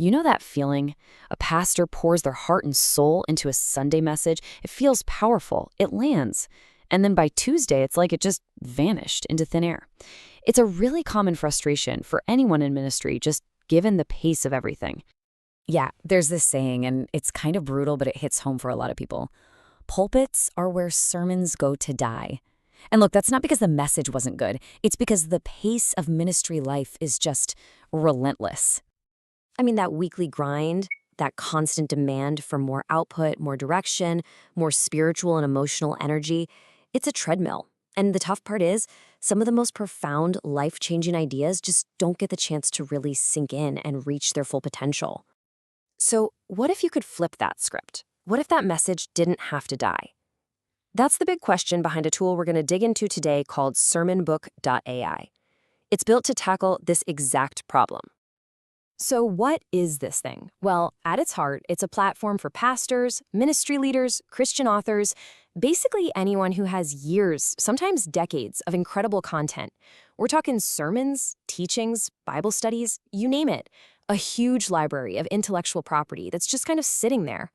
You know that feeling? A pastor pours their heart and soul into a Sunday message. It feels powerful. It lands. And then by Tuesday, it's like it just vanished into thin air. It's a really common frustration for anyone in ministry, just given the pace of everything. Yeah, there's this saying, and it's kind of brutal, but it hits home for a lot of people. Pulpits are where sermons go to die. And look, that's not because the message wasn't good. It's because the pace of ministry life is just relentless. I mean, that weekly grind, that constant demand for more output, more direction, more spiritual and emotional energy, it's a treadmill. And the tough part is, some of the most profound, life-changing ideas just don't get the chance to really sink in and reach their full potential. So what if you could flip that script? What if that message didn't have to die? That's the big question behind a tool we're going to dig into today called SermonBook.ai. It's built to tackle this exact problem. So what is this thing? Well, at its heart, it's a platform for pastors, ministry leaders, Christian authors, basically anyone who has years, sometimes decades, of incredible content. We're talking sermons, teachings, Bible studies, you name it. A huge library of intellectual property that's just kind of sitting there.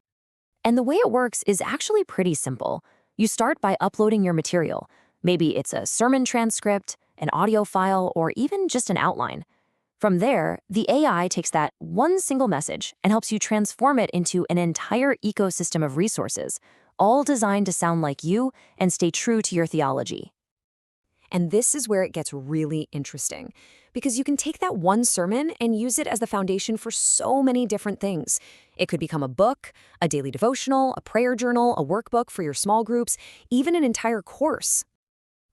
And the way it works is actually pretty simple. You start by uploading your material. Maybe it's a sermon transcript, an audio file, or even just an outline. From there, the AI takes that one single message and helps you transform it into an entire ecosystem of resources, all designed to sound like you and stay true to your theology. And this is where it gets really interesting, because you can take that one sermon and use it as the foundation for so many different things. It could become a book, a daily devotional, a prayer journal, a workbook for your small groups, even an entire course.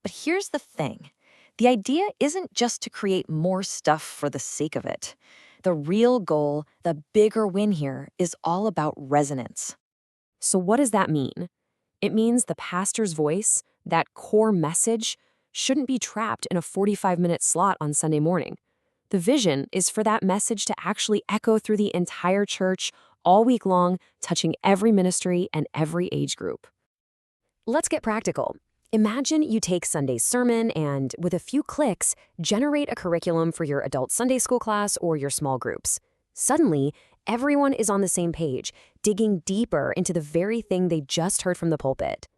But here's the thing. The idea isn't just to create more stuff for the sake of it. The real goal, the bigger win here, is all about resonance. So what does that mean? It means the pastor's voice, that core message, shouldn't be trapped in a 45-minute slot on Sunday morning. The vision is for that message to actually echo through the entire church all week long, touching every ministry and every age group. Let's get practical. Imagine you take Sunday's sermon and, with a few clicks, generate a curriculum for your adult Sunday school class or your small groups. Suddenly, everyone is on the same page, digging deeper into the very thing they just heard from the pulpit.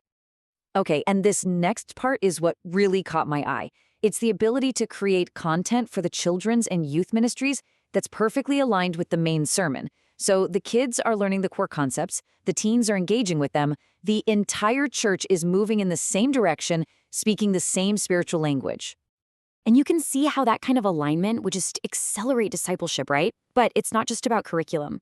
Okay, and this next part is what really caught my eye. It's the ability to create content for the children's and youth ministries that's perfectly aligned with the main sermon. So the kids are learning the core concepts, the teens are engaging with them, the entire church is moving in the same direction, speaking the same spiritual language. And you can see how that kind of alignment would just accelerate discipleship, right? But it's not just about curriculum.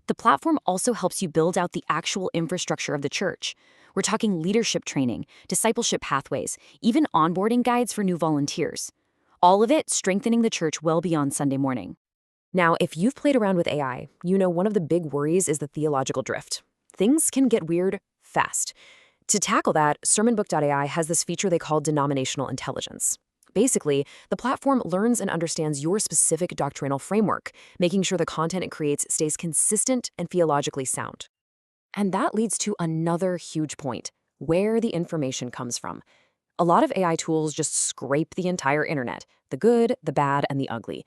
The platform also helps you build out the actual infrastructure of the church. We're talking leadership training, discipleship pathways, even onboarding guides for new volunteers. All of it strengthening the church well beyond Sunday morning. Now, if you've played around with AI, you know one of the big worries is the theological drift. Things can get weird fast. To tackle that, SermonBook.ai has this feature they call denominational intelligence. Basically, the platform learns and understands your specific doctrinal framework, making sure the content it creates stays consistent and theologically sound. And that leads to another huge point, where the information comes from. A lot of AI tools just scrape the entire internet, the good, the bad, and the ugly.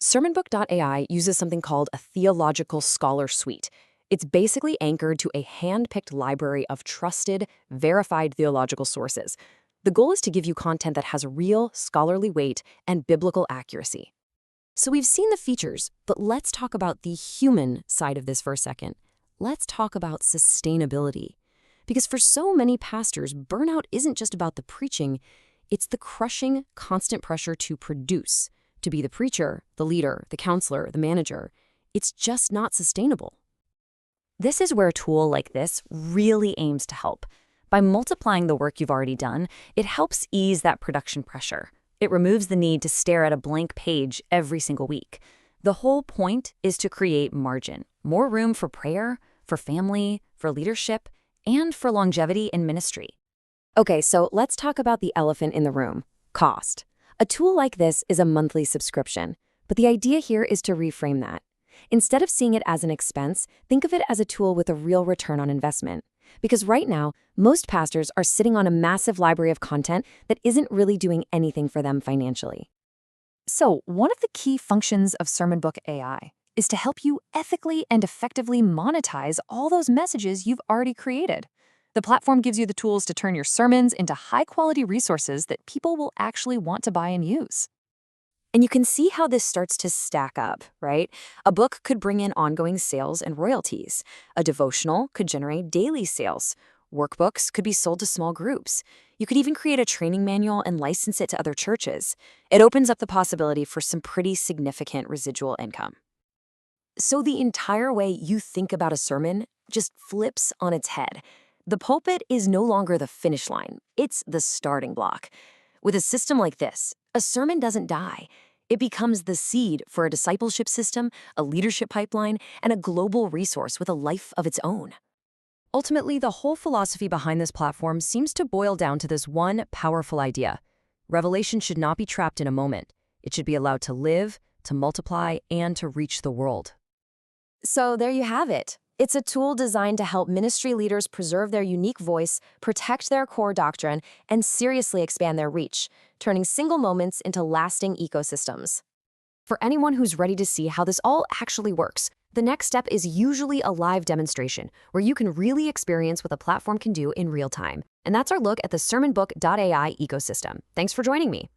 SermonBook.ai uses something called a theological scholar suite. It's basically anchored to a hand-picked library of trusted, verified theological sources. The goal is to give you content that has real scholarly weight and biblical accuracy. So we've seen the features, but let's talk about the human side of this for a second. Let's talk about sustainability. Because for so many pastors, burnout isn't just about the preaching, it's the crushing, constant pressure to produce, to be the preacher, the leader, the counselor, the manager. It's just not sustainable. This is where a tool like this really aims to help. By multiplying the work you've already done, it helps ease that production pressure. It removes the need to stare at a blank page every single week. The whole point is to create margin, more room for prayer, for family, for leadership, and for longevity in ministry. Okay, so let's talk about the elephant in the room, cost. A tool like this is a monthly subscription, but the idea here is to reframe that. Instead of seeing it as an expense, think of it as a tool with a real return on investment. Because right now, most pastors are sitting on a massive library of content that isn't really doing anything for them financially. So, one of the key functions of SermonBook AI is to help you ethically and effectively monetize all those messages you've already created. The platform gives you the tools to turn your sermons into high-quality resources that people will actually want to buy and use. And you can see how this starts to stack up, right? A book could bring in ongoing sales and royalties. A devotional could generate daily sales. Workbooks could be sold to small groups. You could even create a training manual and license it to other churches. It opens up the possibility for some pretty significant residual income. So the entire way you think about a sermon just flips on its head. The pulpit is no longer the finish line. It's the starting block. With a system like this, a sermon doesn't die. It becomes the seed for a discipleship system, a leadership pipeline, and a global resource with a life of its own. Ultimately, the whole philosophy behind this platform seems to boil down to this one powerful idea. Revelation should not be trapped in a moment. It should be allowed to live, to multiply, and to reach the world. So there you have it. It's a tool designed to help ministry leaders preserve their unique voice, protect their core doctrine, and seriously expand their reach, turning single moments into lasting ecosystems. For anyone who's ready to see how this all actually works, the next step is usually a live demonstration where you can really experience what the platform can do in real time. And that's our look at the SermonBook.ai ecosystem. Thanks for joining me.